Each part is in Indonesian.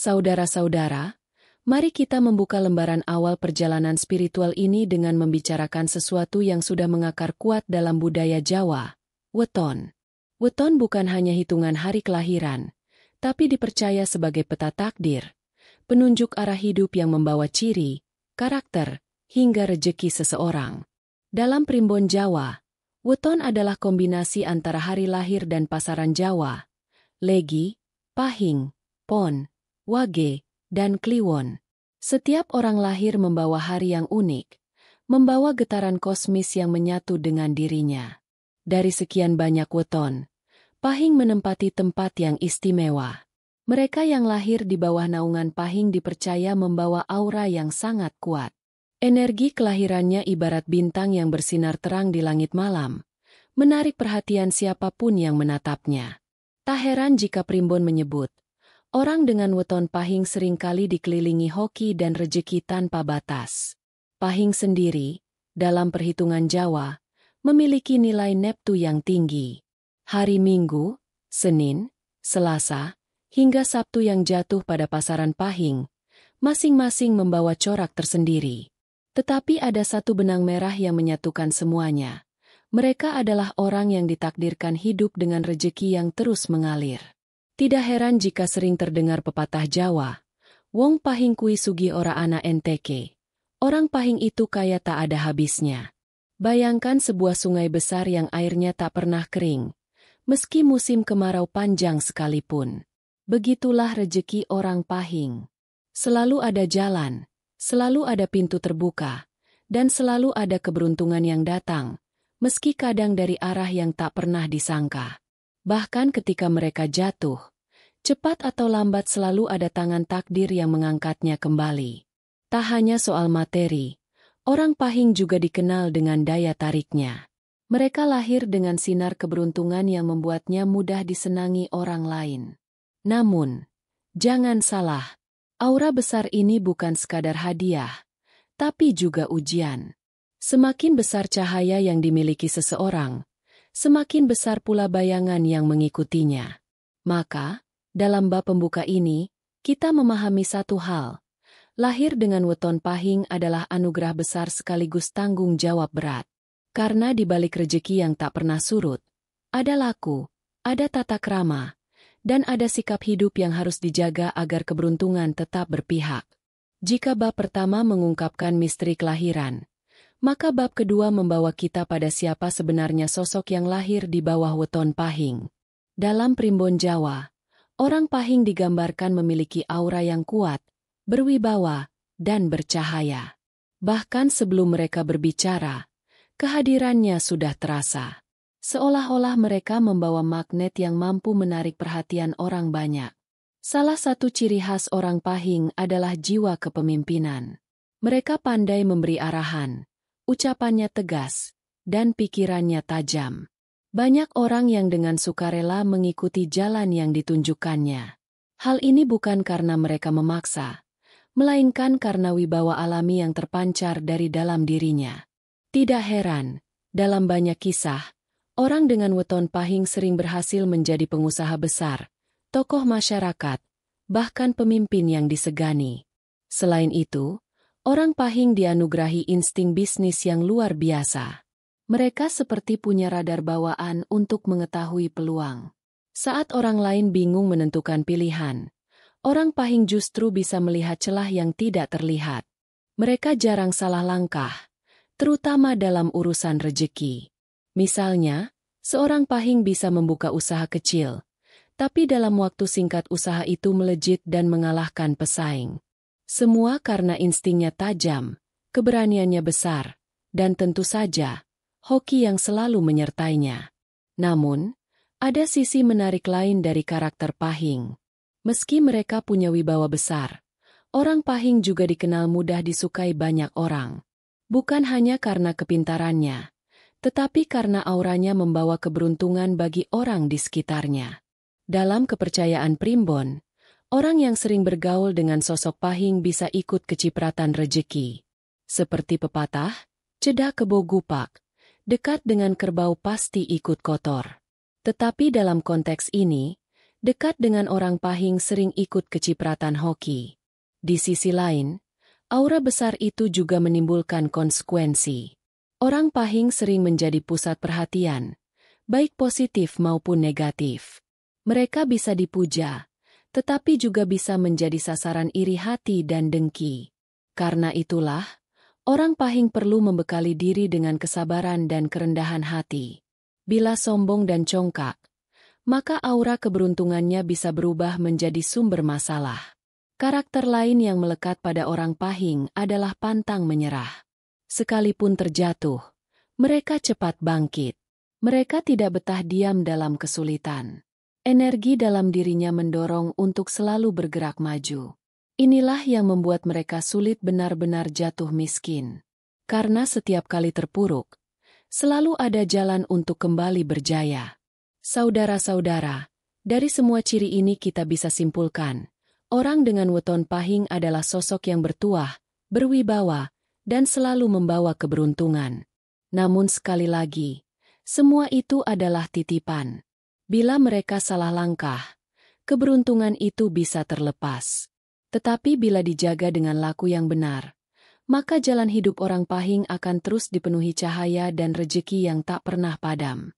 Saudara-saudara, mari kita membuka lembaran awal perjalanan spiritual ini dengan membicarakan sesuatu yang sudah mengakar kuat dalam budaya Jawa, weton. Weton bukan hanya hitungan hari kelahiran, tapi dipercaya sebagai peta takdir, penunjuk arah hidup yang membawa ciri, karakter, hingga rejeki seseorang. Dalam primbon Jawa, weton adalah kombinasi antara hari lahir dan pasaran Jawa, Legi, Pahing, Pon, Wage, dan Kliwon. Setiap orang lahir membawa hari yang unik, membawa getaran kosmis yang menyatu dengan dirinya. Dari sekian banyak weton, Pahing menempati tempat yang istimewa. Mereka yang lahir di bawah naungan Pahing dipercaya membawa aura yang sangat kuat. Energi kelahirannya ibarat bintang yang bersinar terang di langit malam, menarik perhatian siapapun yang menatapnya. Tak heran jika primbon menyebut, orang dengan weton Pahing seringkali dikelilingi hoki dan rejeki tanpa batas. Pahing sendiri, dalam perhitungan Jawa, memiliki nilai neptu yang tinggi. Hari Minggu, Senin, Selasa, hingga Sabtu yang jatuh pada pasaran Pahing, masing-masing membawa corak tersendiri. Tetapi ada satu benang merah yang menyatukan semuanya. Mereka adalah orang yang ditakdirkan hidup dengan rejeki yang terus mengalir. Tidak heran jika sering terdengar pepatah Jawa, Wong Pahing kui sugi ora ana enteke. Orang Pahing itu kaya tak ada habisnya. Bayangkan sebuah sungai besar yang airnya tak pernah kering, meski musim kemarau panjang sekalipun. Begitulah rejeki orang Pahing. Selalu ada jalan, selalu ada pintu terbuka, dan selalu ada keberuntungan yang datang, meski kadang dari arah yang tak pernah disangka. Bahkan ketika mereka jatuh, cepat atau lambat selalu ada tangan takdir yang mengangkatnya kembali. Tak hanya soal materi, orang Pahing juga dikenal dengan daya tariknya. Mereka lahir dengan sinar keberuntungan yang membuatnya mudah disenangi orang lain. Namun, jangan salah, aura besar ini bukan sekadar hadiah, tapi juga ujian. Semakin besar cahaya yang dimiliki seseorang, semakin besar pula bayangan yang mengikutinya. Maka, dalam bab pembuka ini, kita memahami satu hal. Lahir dengan weton Pahing adalah anugerah besar sekaligus tanggung jawab berat. Karena di balik rejeki yang tak pernah surut, ada laku, ada tata krama, dan ada sikap hidup yang harus dijaga agar keberuntungan tetap berpihak. Jika bab pertama mengungkapkan misteri kelahiran, maka bab kedua membawa kita pada siapa sebenarnya sosok yang lahir di bawah weton Pahing. Dalam primbon Jawa, orang Pahing digambarkan memiliki aura yang kuat, berwibawa, dan bercahaya. Bahkan sebelum mereka berbicara, kehadirannya sudah terasa. Seolah-olah mereka membawa magnet yang mampu menarik perhatian orang banyak. Salah satu ciri khas orang Pahing adalah jiwa kepemimpinan. Mereka pandai memberi arahan, ucapannya tegas, dan pikirannya tajam. Banyak orang yang dengan sukarela mengikuti jalan yang ditunjukkannya. Hal ini bukan karena mereka memaksa, melainkan karena wibawa alami yang terpancar dari dalam dirinya. Tidak heran, dalam banyak kisah, orang dengan weton Pahing sering berhasil menjadi pengusaha besar, tokoh masyarakat, bahkan pemimpin yang disegani. Selain itu, orang Pahing dianugerahi insting bisnis yang luar biasa. Mereka seperti punya radar bawaan untuk mengetahui peluang. Saat orang lain bingung menentukan pilihan, orang Pahing justru bisa melihat celah yang tidak terlihat. Mereka jarang salah langkah, terutama dalam urusan rejeki. Misalnya, seorang Pahing bisa membuka usaha kecil, tapi dalam waktu singkat usaha itu melejit dan mengalahkan pesaing. Semua karena instingnya tajam, keberaniannya besar, dan tentu saja, hoki yang selalu menyertainya. Namun, ada sisi menarik lain dari karakter Pahing. Meski mereka punya wibawa besar, orang Pahing juga dikenal mudah disukai banyak orang. Bukan hanya karena kepintarannya, tetapi karena auranya membawa keberuntungan bagi orang di sekitarnya. Dalam kepercayaan primbon, orang yang sering bergaul dengan sosok Pahing bisa ikut kecipratan rejeki. Seperti pepatah, cedak kebo gupak, dekat dengan kerbau pasti ikut kotor. Tetapi dalam konteks ini, Dekat dengan orang Pahing sering ikut kecipratan hoki. Di sisi lain, aura besar itu juga menimbulkan konsekuensi. Orang Pahing sering menjadi pusat perhatian, baik positif maupun negatif. Mereka bisa dipuja, tetapi juga bisa menjadi sasaran iri hati dan dengki. Karena itulah, orang Pahing perlu membekali diri dengan kesabaran dan kerendahan hati. Bila sombong dan congkak, maka aura keberuntungannya bisa berubah menjadi sumber masalah. Karakter lain yang melekat pada orang Pahing adalah pantang menyerah. Sekalipun terjatuh, mereka cepat bangkit. Mereka tidak betah diam dalam kesulitan. Energi dalam dirinya mendorong untuk selalu bergerak maju. Inilah yang membuat mereka sulit benar-benar jatuh miskin. Karena setiap kali terpuruk, selalu ada jalan untuk kembali berjaya. Saudara-saudara, dari semua ciri ini kita bisa simpulkan, orang dengan weton Pahing adalah sosok yang bertuah, berwibawa, dan selalu membawa keberuntungan. Namun sekali lagi, semua itu adalah titipan. Bila mereka salah langkah, keberuntungan itu bisa terlepas. Tetapi bila dijaga dengan laku yang benar, maka jalan hidup orang Pahing akan terus dipenuhi cahaya dan rejeki yang tak pernah padam.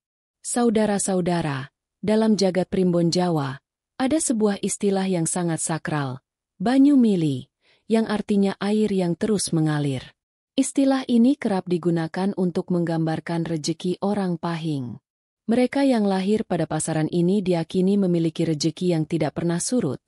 Saudara-saudara, dalam jagat primbon Jawa, ada sebuah istilah yang sangat sakral, banyu mili, yang artinya air yang terus mengalir. Istilah ini kerap digunakan untuk menggambarkan rejeki orang Pahing. Mereka yang lahir pada pasaran ini diyakini memiliki rejeki yang tidak pernah surut,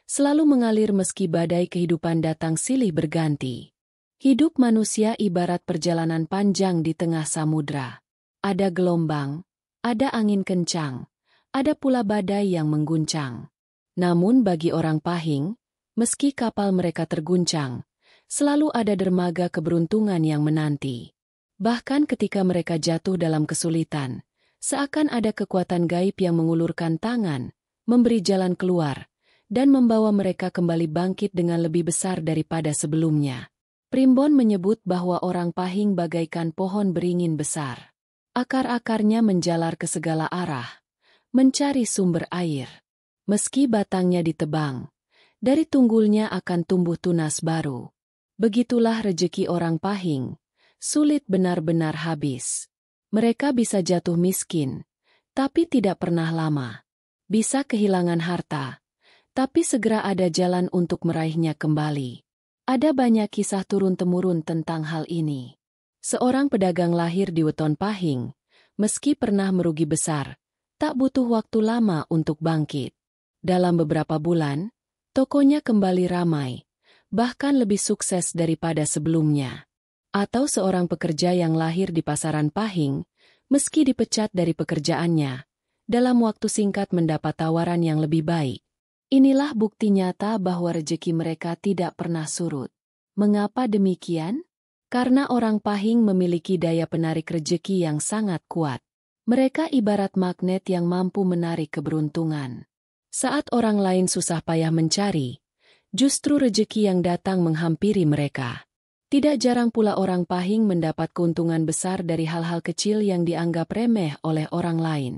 selalu mengalir meski badai kehidupan datang silih berganti. Hidup manusia ibarat perjalanan panjang di tengah samudra. Ada gelombang, ada angin kencang, ada pula badai yang mengguncang. Namun bagi orang Pahing, meski kapal mereka terguncang, selalu ada dermaga keberuntungan yang menanti. Bahkan ketika mereka jatuh dalam kesulitan, seakan ada kekuatan gaib yang mengulurkan tangan, memberi jalan keluar, dan membawa mereka kembali bangkit dengan lebih besar daripada sebelumnya. Primbon menyebut bahwa orang Pahing bagaikan pohon beringin besar. Akar-akarnya menjalar ke segala arah, mencari sumber air. Meski batangnya ditebang, dari tunggulnya akan tumbuh tunas baru. Begitulah rejeki orang Pahing, sulit benar-benar habis. Mereka bisa jatuh miskin, tapi tidak pernah lama. Bisa kehilangan harta, tapi segera ada jalan untuk meraihnya kembali. Ada banyak kisah turun-temurun tentang hal ini. Seorang pedagang lahir di weton Pahing, meski pernah merugi besar, tak butuh waktu lama untuk bangkit. Dalam beberapa bulan, tokonya kembali ramai, bahkan lebih sukses daripada sebelumnya. Atau seorang pekerja yang lahir di pasaran Pahing, meski dipecat dari pekerjaannya, dalam waktu singkat mendapat tawaran yang lebih baik. Inilah bukti nyata bahwa rejeki mereka tidak pernah surut. Mengapa demikian? Karena orang Pahing memiliki daya penarik rejeki yang sangat kuat. Mereka ibarat magnet yang mampu menarik keberuntungan. Saat orang lain susah payah mencari, justru rejeki yang datang menghampiri mereka. Tidak jarang pula orang Pahing mendapat keuntungan besar dari hal-hal kecil yang dianggap remeh oleh orang lain.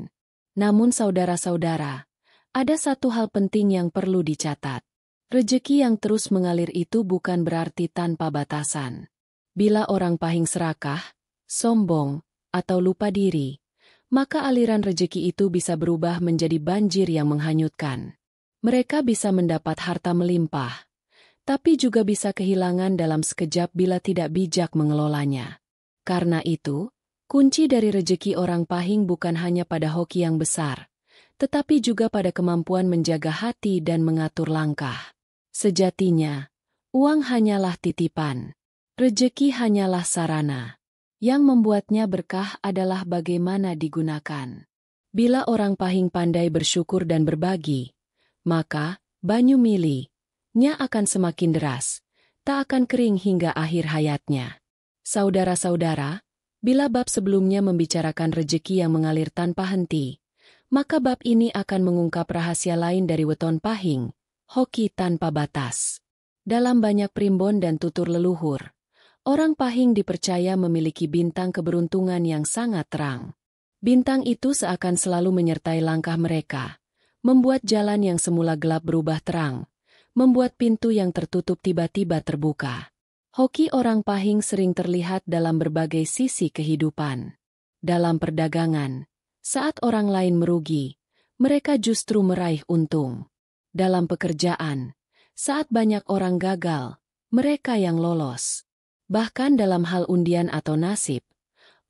Namun saudara-saudara, ada satu hal penting yang perlu dicatat. Rejeki yang terus mengalir itu bukan berarti tanpa batasan. Bila orang Pahing serakah, sombong, atau lupa diri, maka aliran rejeki itu bisa berubah menjadi banjir yang menghanyutkan. Mereka bisa mendapat harta melimpah, tapi juga bisa kehilangan dalam sekejap bila tidak bijak mengelolanya. Karena itu, kunci dari rejeki orang Pahing bukan hanya pada hoki yang besar, tetapi juga pada kemampuan menjaga hati dan mengatur langkah. Sejatinya, uang hanyalah titipan, rejeki hanyalah sarana. Yang membuatnya berkah adalah bagaimana digunakan. Bila orang Pahing pandai bersyukur dan berbagi, maka banyu mili-nya akan semakin deras, tak akan kering hingga akhir hayatnya. Saudara-saudara, bila bab sebelumnya membicarakan rejeki yang mengalir tanpa henti, maka bab ini akan mengungkap rahasia lain dari weton Pahing, hoki tanpa batas. Dalam banyak primbon dan tutur leluhur, orang Pahing dipercaya memiliki bintang keberuntungan yang sangat terang. Bintang itu seakan selalu menyertai langkah mereka, membuat jalan yang semula gelap berubah terang, membuat pintu yang tertutup tiba-tiba terbuka. Hoki orang Pahing sering terlihat dalam berbagai sisi kehidupan. Dalam perdagangan, saat orang lain merugi, mereka justru meraih untung. Dalam pekerjaan, saat banyak orang gagal, mereka yang lolos. Bahkan dalam hal undian atau nasib,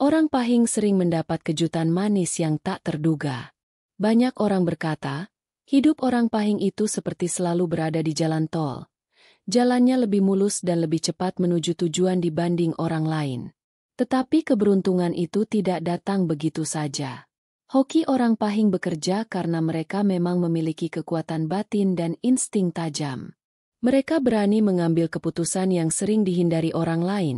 orang Pahing sering mendapat kejutan manis yang tak terduga. Banyak orang berkata, hidup orang Pahing itu seperti selalu berada di jalan tol. Jalannya lebih mulus dan lebih cepat menuju tujuan dibanding orang lain. Tetapi keberuntungan itu tidak datang begitu saja. Hoki orang Pahing bekerja karena mereka memang memiliki kekuatan batin dan insting tajam. Mereka berani mengambil keputusan yang sering dihindari orang lain,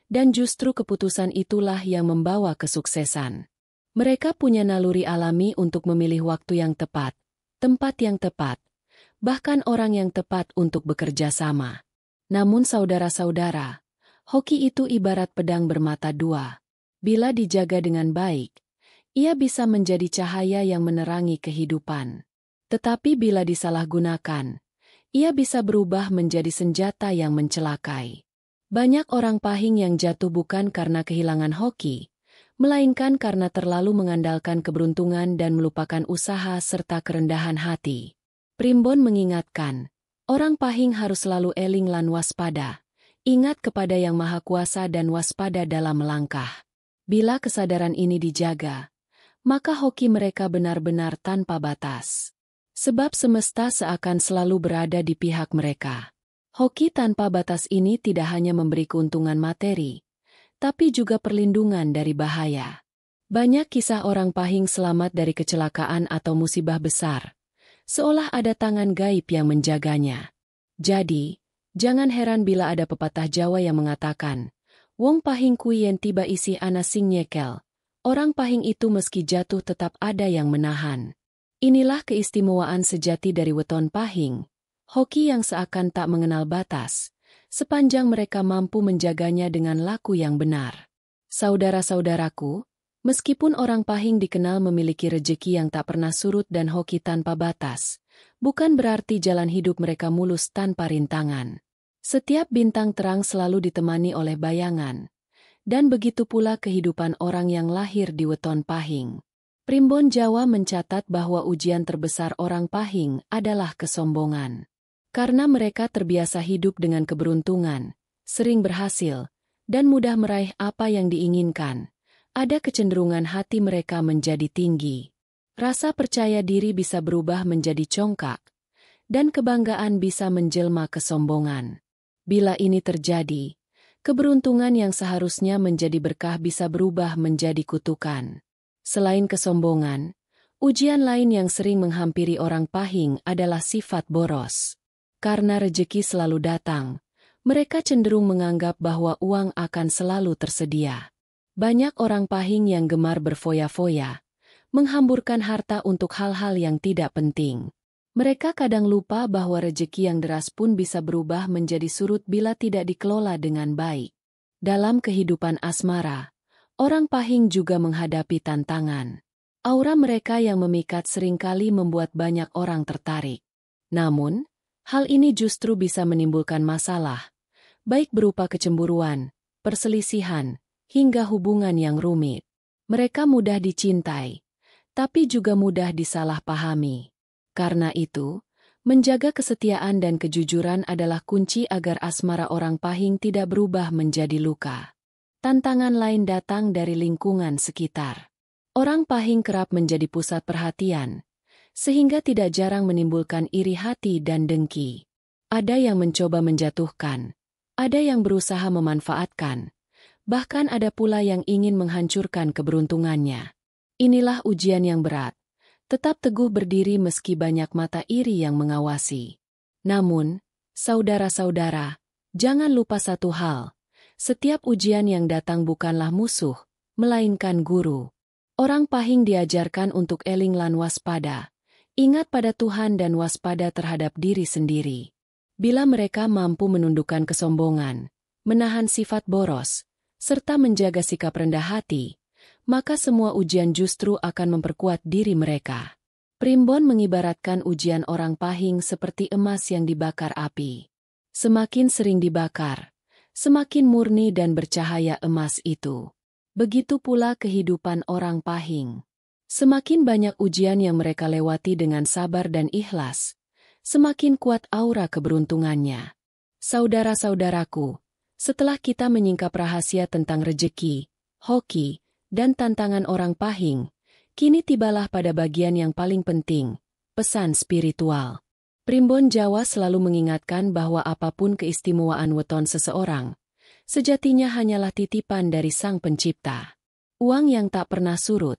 dan justru keputusan itulah yang membawa kesuksesan. Mereka punya naluri alami untuk memilih waktu yang tepat, tempat yang tepat, bahkan orang yang tepat untuk bekerja sama. Namun saudara-saudara, hoki itu ibarat pedang bermata dua. Bila dijaga dengan baik, ia bisa menjadi cahaya yang menerangi kehidupan. Tetapi bila disalahgunakan, ia bisa berubah menjadi senjata yang mencelakai. Banyak orang Pahing yang jatuh bukan karena kehilangan hoki, melainkan karena terlalu mengandalkan keberuntungan dan melupakan usaha serta kerendahan hati. Primbon mengingatkan, orang Pahing harus selalu eling lan waspada, ingat kepada Yang Maha Kuasa dan waspada dalam melangkah. Bila kesadaran ini dijaga, maka hoki mereka benar-benar tanpa batas. Sebab semesta seakan selalu berada di pihak mereka. Hoki tanpa batas ini tidak hanya memberi keuntungan materi, tapi juga perlindungan dari bahaya. Banyak kisah orang Pahing selamat dari kecelakaan atau musibah besar, seolah ada tangan gaib yang menjaganya. Jadi, jangan heran bila ada pepatah Jawa yang mengatakan, "Wong Pahing kui yen tiba isi ana sing nyekel." Orang Pahing itu meski jatuh tetap ada yang menahan. Inilah keistimewaan sejati dari weton Pahing, hoki yang seakan tak mengenal batas, sepanjang mereka mampu menjaganya dengan laku yang benar. Saudara-saudaraku, meskipun orang Pahing dikenal memiliki rejeki yang tak pernah surut dan hoki tanpa batas, bukan berarti jalan hidup mereka mulus tanpa rintangan. Setiap bintang terang selalu ditemani oleh bayangan, dan begitu pula kehidupan orang yang lahir di weton Pahing. Primbon Jawa mencatat bahwa ujian terbesar orang Pahing adalah kesombongan. Karena mereka terbiasa hidup dengan keberuntungan, sering berhasil, dan mudah meraih apa yang diinginkan, ada kecenderungan hati mereka menjadi tinggi. Rasa percaya diri bisa berubah menjadi congkak, dan kebanggaan bisa menjelma kesombongan. Bila ini terjadi, keberuntungan yang seharusnya menjadi berkah bisa berubah menjadi kutukan. Selain kesombongan, ujian lain yang sering menghampiri orang Pahing adalah sifat boros. Karena rejeki selalu datang, mereka cenderung menganggap bahwa uang akan selalu tersedia. Banyak orang Pahing yang gemar berfoya-foya, menghamburkan harta untuk hal-hal yang tidak penting. Mereka kadang lupa bahwa rejeki yang deras pun bisa berubah menjadi surut bila tidak dikelola dengan baik. Dalam kehidupan asmara, orang Pahing juga menghadapi tantangan. Aura mereka yang memikat seringkali membuat banyak orang tertarik. Namun, hal ini justru bisa menimbulkan masalah, baik berupa kecemburuan, perselisihan, hingga hubungan yang rumit. Mereka mudah dicintai, tapi juga mudah disalahpahami. Karena itu, menjaga kesetiaan dan kejujuran adalah kunci agar asmara orang Pahing tidak berubah menjadi luka. Tantangan lain datang dari lingkungan sekitar. Orang Pahing kerap menjadi pusat perhatian, sehingga tidak jarang menimbulkan iri hati dan dengki. Ada yang mencoba menjatuhkan, ada yang berusaha memanfaatkan, bahkan ada pula yang ingin menghancurkan keberuntungannya. Inilah ujian yang berat. Tetap teguh berdiri meski banyak mata iri yang mengawasi. Namun, saudara-saudara, jangan lupa satu hal. Setiap ujian yang datang bukanlah musuh, melainkan guru. Orang Pahing diajarkan untuk eling lan waspada. Ingat pada Tuhan dan waspada terhadap diri sendiri. Bila mereka mampu menundukkan kesombongan, menahan sifat boros, serta menjaga sikap rendah hati, maka semua ujian justru akan memperkuat diri mereka. Primbon mengibaratkan ujian orang pahing seperti emas yang dibakar api. Semakin sering dibakar, semakin murni dan bercahaya emas itu. Begitu pula kehidupan orang pahing. Semakin banyak ujian yang mereka lewati dengan sabar dan ikhlas, semakin kuat aura keberuntungannya. Saudara-saudaraku, setelah kita menyingkap rahasia tentang rejeki, hoki, dan tantangan orang pahing, kini tibalah pada bagian yang paling penting, pesan spiritual. Primbon Jawa selalu mengingatkan bahwa apapun keistimewaan weton seseorang, sejatinya hanyalah titipan dari Sang Pencipta. Uang yang tak pernah surut,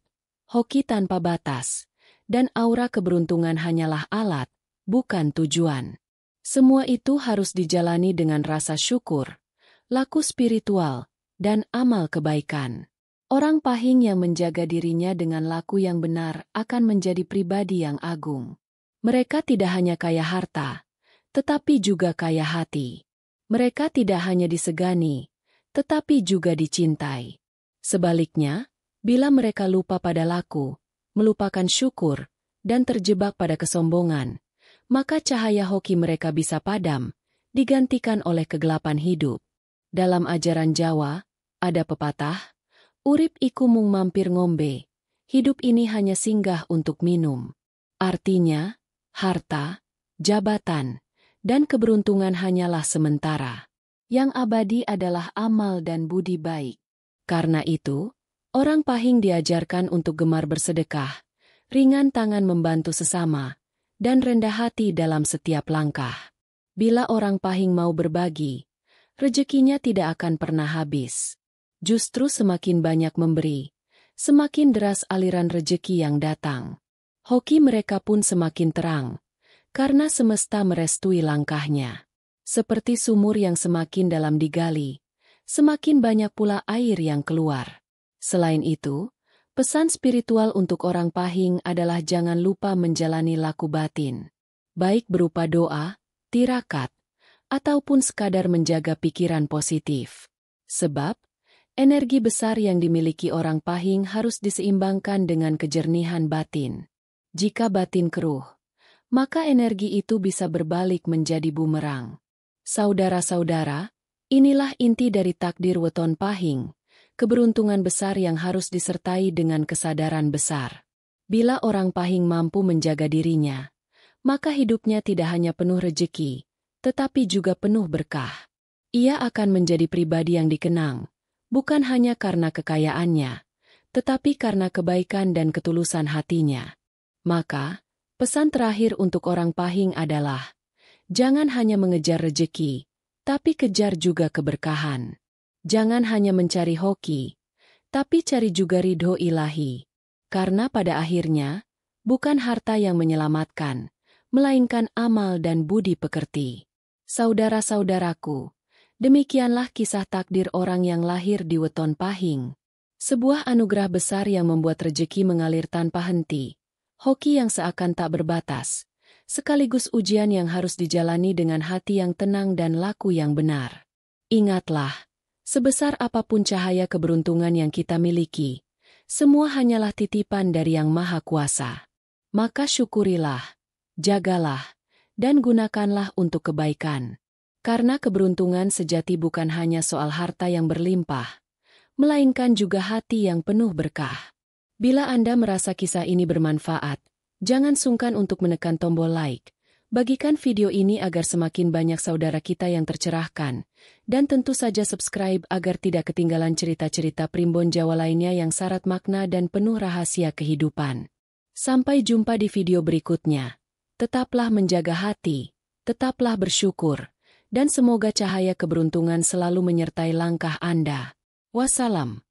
hoki tanpa batas, dan aura keberuntungan hanyalah alat, bukan tujuan. Semua itu harus dijalani dengan rasa syukur, laku spiritual, dan amal kebaikan. Orang pahing yang menjaga dirinya dengan laku yang benar akan menjadi pribadi yang agung. Mereka tidak hanya kaya harta, tetapi juga kaya hati. Mereka tidak hanya disegani, tetapi juga dicintai. Sebaliknya, bila mereka lupa pada laku, melupakan syukur, dan terjebak pada kesombongan, maka cahaya hoki mereka bisa padam, digantikan oleh kegelapan hidup. Dalam ajaran Jawa, ada pepatah, urip iku mung mampir ngombe, hidup ini hanya singgah untuk minum. Artinya, harta, jabatan, dan keberuntungan hanyalah sementara. Yang abadi adalah amal dan budi baik. Karena itu, orang pahing diajarkan untuk gemar bersedekah, ringan tangan membantu sesama, dan rendah hati dalam setiap langkah. Bila orang pahing mau berbagi, rezekinya tidak akan pernah habis. Justru semakin banyak memberi, semakin deras aliran rejeki yang datang. Hoki mereka pun semakin terang, karena semesta merestui langkahnya. Seperti sumur yang semakin dalam digali, semakin banyak pula air yang keluar. Selain itu, pesan spiritual untuk orang pahing adalah jangan lupa menjalani laku batin. Baik berupa doa, tirakat, ataupun sekadar menjaga pikiran positif. Sebab, energi besar yang dimiliki orang pahing harus diseimbangkan dengan kejernihan batin. Jika batin keruh, maka energi itu bisa berbalik menjadi bumerang. Saudara-saudara, inilah inti dari takdir weton pahing, keberuntungan besar yang harus disertai dengan kesadaran besar. Bila orang pahing mampu menjaga dirinya, maka hidupnya tidak hanya penuh rejeki, tetapi juga penuh berkah. Ia akan menjadi pribadi yang dikenang, bukan hanya karena kekayaannya, tetapi karena kebaikan dan ketulusan hatinya. Maka, pesan terakhir untuk orang pahing adalah, jangan hanya mengejar rejeki, tapi kejar juga keberkahan. Jangan hanya mencari hoki, tapi cari juga ridho ilahi. Karena pada akhirnya, bukan harta yang menyelamatkan, melainkan amal dan budi pekerti. Saudara-saudaraku, demikianlah kisah takdir orang yang lahir di weton pahing. Sebuah anugerah besar yang membuat rejeki mengalir tanpa henti, hoki yang seakan tak berbatas, sekaligus ujian yang harus dijalani dengan hati yang tenang dan laku yang benar. Ingatlah, sebesar apapun cahaya keberuntungan yang kita miliki, semua hanyalah titipan dari Yang Maha Kuasa. Maka syukurilah, jagalah, dan gunakanlah untuk kebaikan. Karena keberuntungan sejati bukan hanya soal harta yang berlimpah, melainkan juga hati yang penuh berkah. Bila Anda merasa kisah ini bermanfaat, jangan sungkan untuk menekan tombol like. Bagikan video ini agar semakin banyak saudara kita yang tercerahkan. Dan tentu saja subscribe agar tidak ketinggalan cerita-cerita Primbon Jawa lainnya yang syarat makna dan penuh rahasia kehidupan. Sampai jumpa di video berikutnya. Tetaplah menjaga hati, tetaplah bersyukur, dan semoga cahaya keberuntungan selalu menyertai langkah Anda. Wassalam.